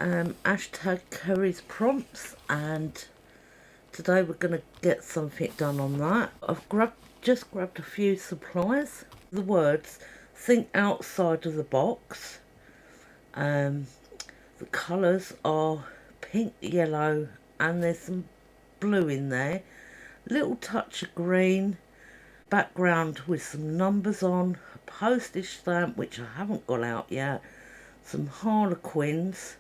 Hashtag Kari's prompts, and today we're going to get something done on that. I've just grabbed a few supplies. The words, think outside of the box. The colours are pink, yellow, and there's some blue in there. Little touch of green. Background with some numbers on. A postage stamp, which I haven't got out yet. Some harlequins.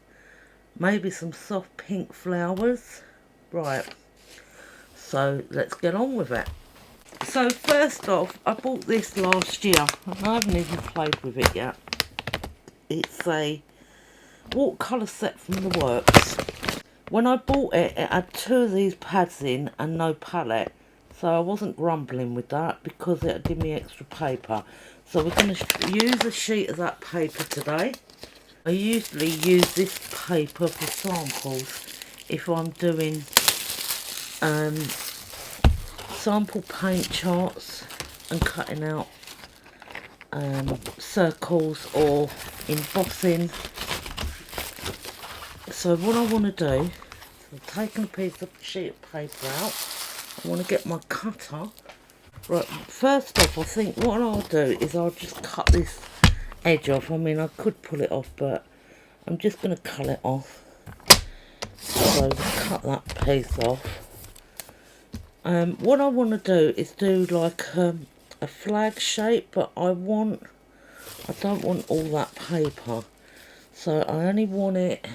Maybe some soft pink flowers. Right. So let's get on with it. So first off, I bought this last year and I haven't even played with it yet. It's a watercolour set from the works. When I bought it, it had 2 of these pads in and no palette. So I wasn't grumbling with that because it would give me extra paper. So we're going to use a sheet of that paper today. I usually use this paper for samples if I'm doing sample paint charts and cutting out circles or embossing. So what I want to do is I'm taking a piece of sheet of paper out. I want to get my cutter. Right, first off, I think what I'll do is I'll just cut this edge off. I mean, I could pull it off, but I'm just going to cut it off. So cut that piece off. What I want to do is do like a flag shape, but I don't want all that paper. So I only want it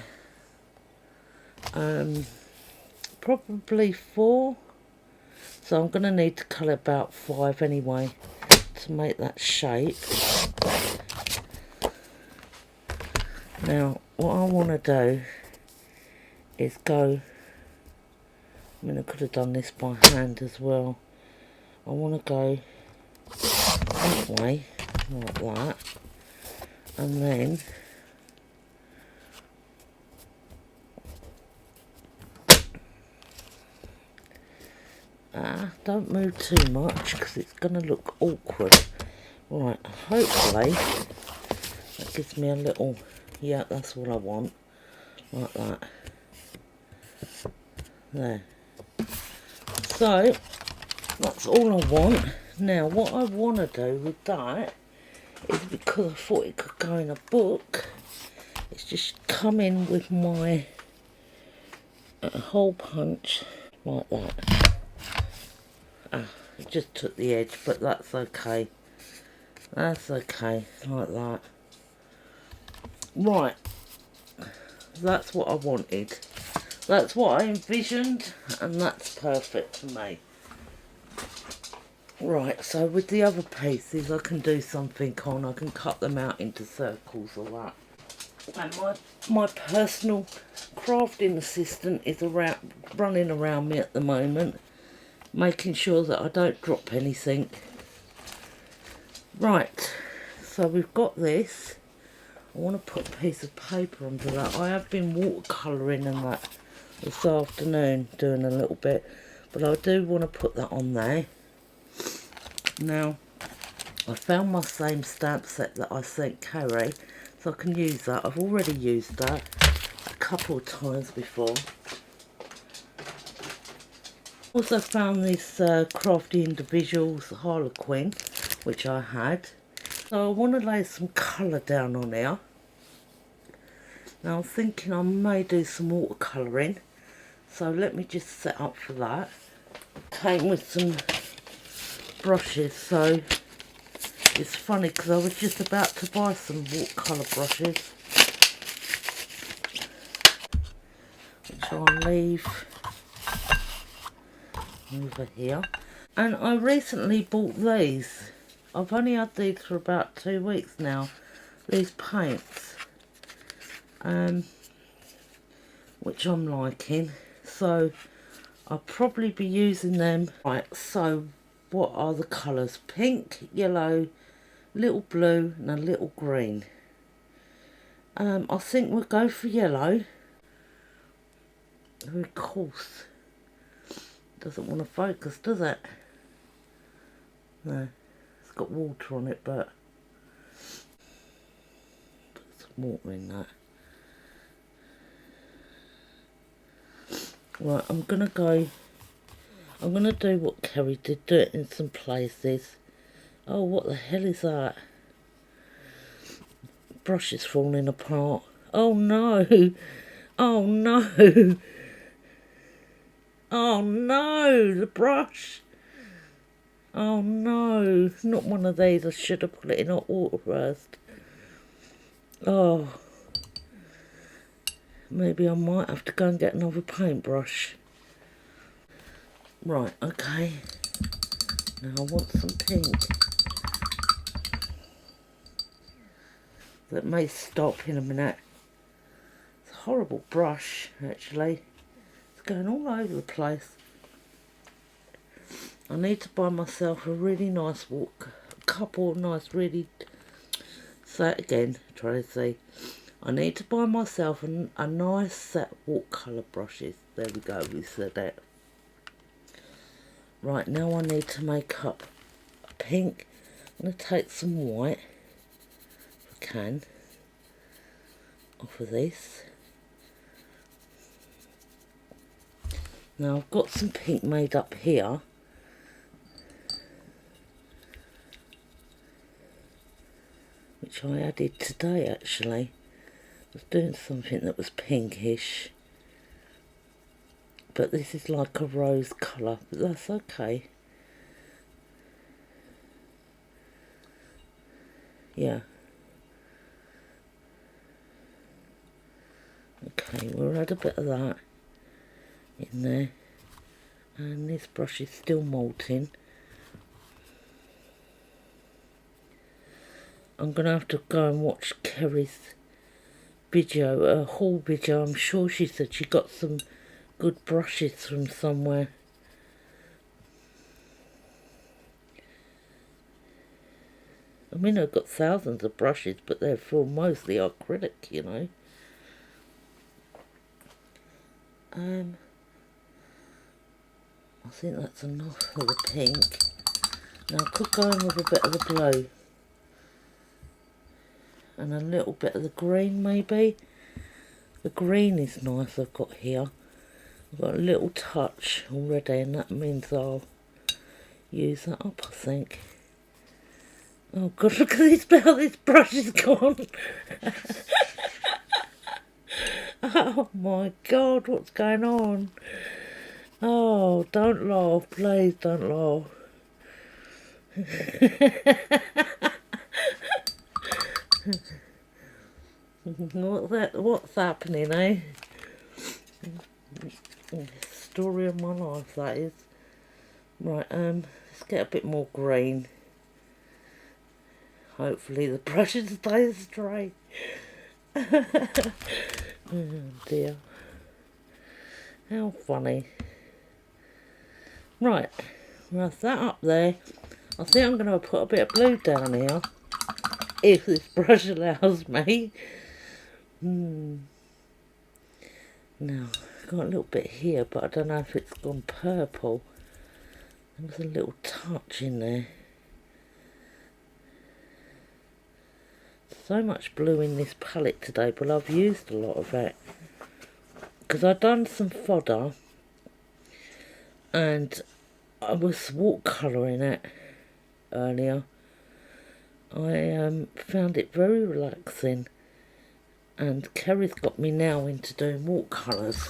probably 4. So I'm going to need to colour about 5 anyway to make that shape. Now what I want to do is go, I mean I could have done this by hand as well. I want to go that way, like that, and then don't move too much because it's going to look awkward. Right, hopefully that gives me a little, yeah, that's what I want, like that. There. So that's all I want. Now what I want to do with that is, because I thought it could go in a book, it's just come in with my hole punch like that. It just took the edge, but that's okay. That's okay, like that. Right, that's what I wanted. That's what I envisioned, and that's perfect for me. Right, so with the other pieces I can do something on. I can cut them out into circles or that. And my personal crafting assistant is running around me at the moment, making sure that I don't drop anything. Right, so we've got this. I want to put a piece of paper under that. I have been watercolouring and that this afternoon, doing a little bit, but I do want to put that on there. Now, I found my same stamp set that I sent Kari, so I can use that. I've already used that a couple of times before. Also found this Crafty Individuals Harlequin, which I had. So I want to lay some colour down on here. Now I'm thinking I may do some watercolouring, so let me just set up for that. Came with some brushes, so it's funny because I was just about to buy some watercolour brushes, which I'll leave over here. And I recently bought these. I've only had these for about 2 weeks now, these paints, which I'm liking, so I'll probably be using them. Right, so what are the colours? Pink, yellow, little blue and a little green. I think we'll go for yellow. Of course, doesn't want to focus, does it? No, it's got water on it, but put some water in that. Right, I'm going to do what Kari did, do it in some places. Oh, what the hell is that? Brush is falling apart. Oh no! Oh no! Oh no! The brush! Oh no! Not one of these. I should have put it in hot water first. Oh. Maybe I might have to go and get another paintbrush. Right, okay. Now I want some pink. That may stop in a minute. It's a horrible brush, actually. It's going all over the place. I need to buy myself a really nice couple of nice, really... Say it again, try to see. I need to buy myself a nice set of watercolour brushes. There we go, we said that. Right, now I need to make up a pink. I'm going to take some white, if I can, off of this. Now I've got some pink made up here. Which I added today actually. I was doing something that was pinkish. But this is like a rose colour, but that's okay. Yeah. Okay, we'll add a bit of that in there. And this brush is still molting. I'm going to have to go and watch Kari's video, haul video. I'm sure she said she got some good brushes from somewhere. I mean, I've got thousands of brushes, but they're for mostly acrylic, you know. I think that's enough for the pink. Now I could go in with a bit of the blue. And a little bit of the green maybe. The green is nice I've got here. I've got a little touch already and that means I'll use that up, I think. Oh god, look at this, how this brush is gone. Oh my god, what's going on? Oh, don't laugh, please don't laugh. What's happening, eh? Story of my life, that is. Right, let's get a bit more green. Hopefully the brushes stay straight. Oh dear. How funny. Right, that's that up there. I think I'm going to put a bit of blue down here. If this brush allows me. Now, I've got a little bit here, but I don't know if it's gone purple. There's a little touch in there. So much blue in this palette today, but I've used a lot of it. Because I've done some fodder, and I was watercolouring it earlier. I found it very relaxing. And Kari's got me now into doing watercolours,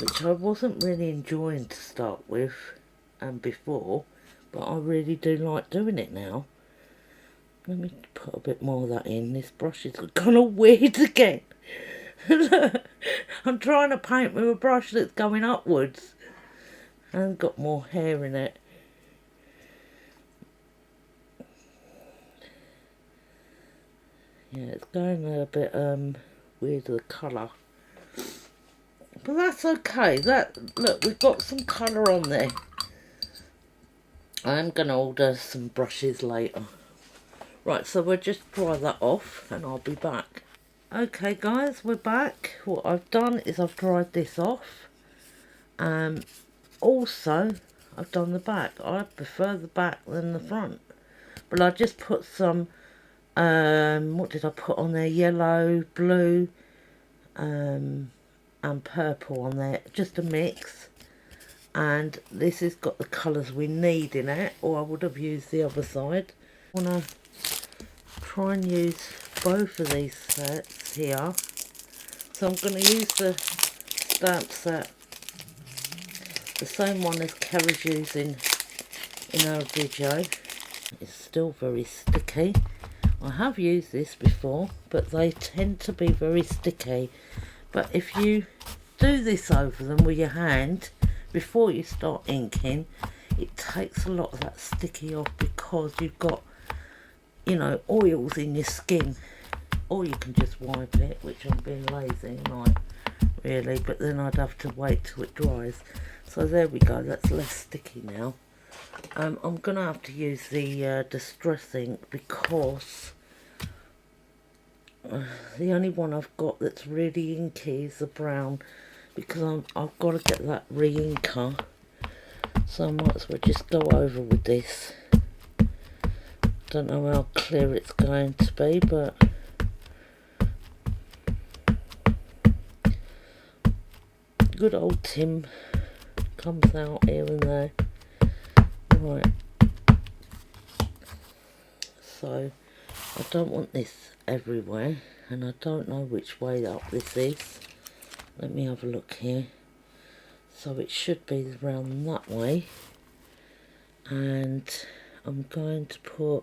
which I wasn't really enjoying to start with before, but I really do like doing it now. Let me put a bit more of that in. This brush is kind of weird again. I'm trying to paint with a brush that's going upwards and got more hair in it. Yeah, it's going a bit weird, the colour. But that's okay. Look, we've got some colour on there. I am going to order some brushes later. Right, so we'll just dry that off and I'll be back. Okay guys, we're back. What I've done is I've dried this off. Also, I've done the back. I prefer the back than the front. But I just put some, what did I put on there? Yellow, blue, and purple on there, just a mix. And this has got the colours we need in it, or I would have used the other side. I want to try and use both of these sets here. So I'm going to use the stamp set, the same one as Kari's using in our video. It's still very sticky. I have used this before, but they tend to be very sticky. But if you do this over them with your hand before you start inking, it takes a lot of that sticky off, because you've got, you know, oils in your skin. Or you can just wipe it, which I'm being lazy, like, really, but then I'd have to wait till it dries. So there we go, that's less sticky now. I'm going to have to use the Distress ink, because the only one I've got that's really inky is the brown, because I've got to get that re-inker. So I might as well just go over with this. Don't know how clear it's going to be, but good old Tim comes out here and there. Right, so I don't want this everywhere, and I don't know which way up this is. Let me have a look here. So it should be around that way, and I'm going to put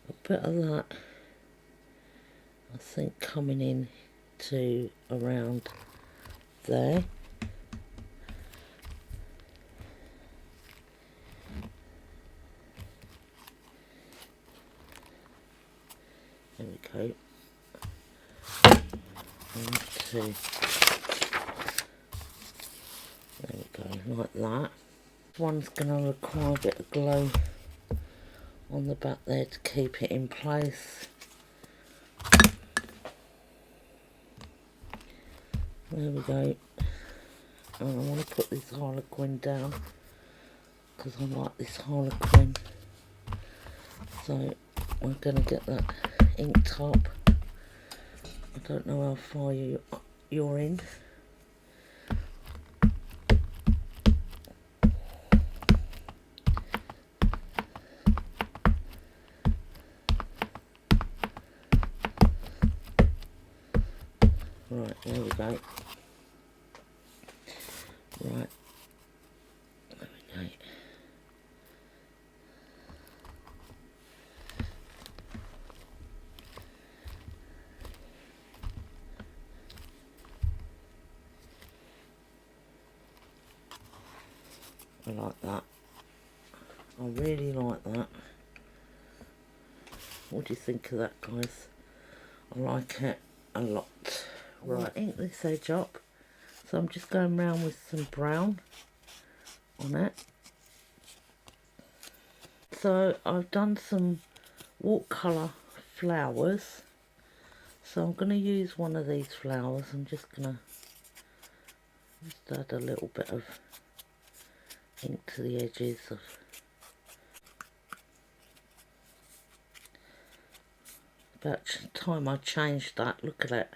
a bit of that, I think, coming in to around there. There we go. 1, 2. There we go, like that. One's going to require a bit of glow on the back there to keep it in place. There we go. And I want to put this Harlequin down, because I like this Harlequin. So we're going to get that inked up. I don't know how far you're in. Right, there we go. Right, there we go. I like that. I really like that. What do you think of that, guys? I like it a lot. Right, ink this edge up. So I'm just going round with some brown on it. So I've done some watercolour flowers. So I'm going to use one of these flowers. I'm just going to just add a little bit of ink to the edges of. About time I changed that, look at it.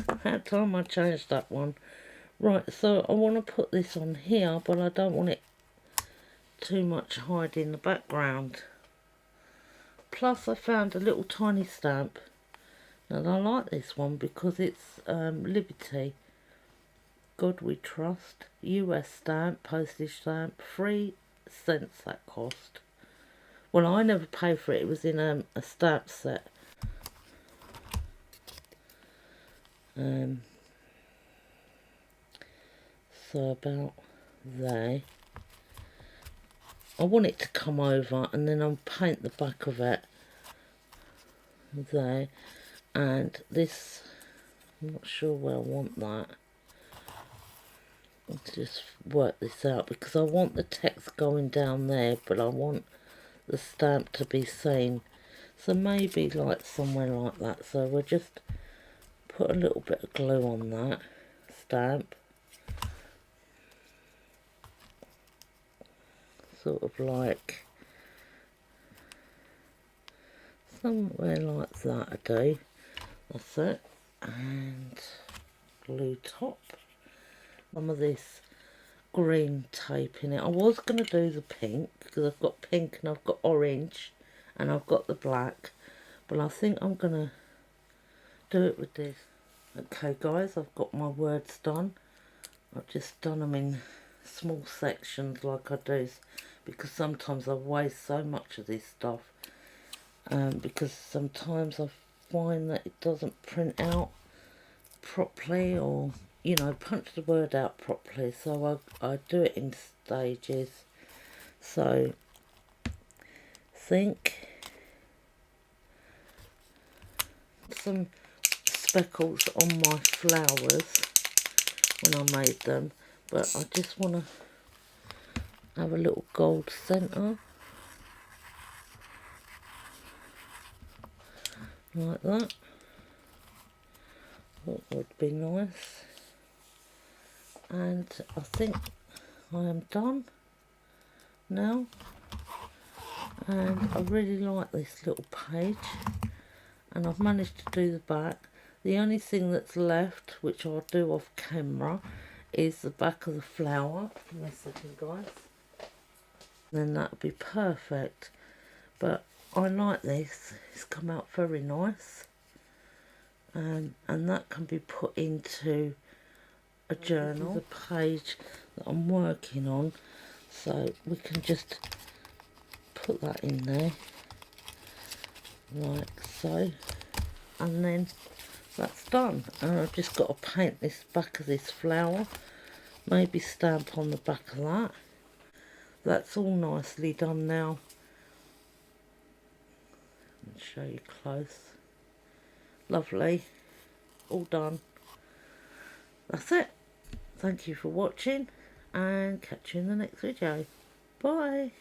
About time I changed that one. Right, so I want to put this on here, but I don't want it too much hiding the background. Plus I found a little tiny stamp, and I like this one because it's Liberty, God We Trust, US stamp, postage stamp, 3 cents that cost. Well, I never paid for it, it was in a stamp set. So about there. I want it to come over, and then I'll paint the back of it there. And this, I'm not sure where I want that. Let's just work this out, because I want the text going down there, but I want the stamp to be seen. So maybe like somewhere like that. So we'll just put a little bit of glue on that stamp. Sort of like somewhere like that I do. That's it. and glue top. Some of this green tape in it. I was going to do the pink because I've got pink and I've got orange and I've got the black, but I think I'm going to do it with this. Okay guys, I've got my words done. I've just done them in small sections like I do, because sometimes I waste so much of this stuff, because sometimes I find that it doesn't print out properly, or you know, punch the word out properly, so I do it in stages. So think some speckles on my flowers when I made them, but I just want to have a little gold centre like that. That would be nice. And I think I am done now, and I really like this little page, and I've managed to do the back. The only thing that's left, which I'll do off camera, is the back of the flower. Give me a second guys, then that'll be perfect. But I like this, it's come out very nice, and that can be put into a journal, the page that I'm working on, so we can just put that in there like so, and then that's done. And I've just got to paint this back of this flower, maybe stamp on the back of that. That's all nicely done now. I'll show you close. Lovely, all done. That's it. Thank you for watching, and catch you in the next video. Bye.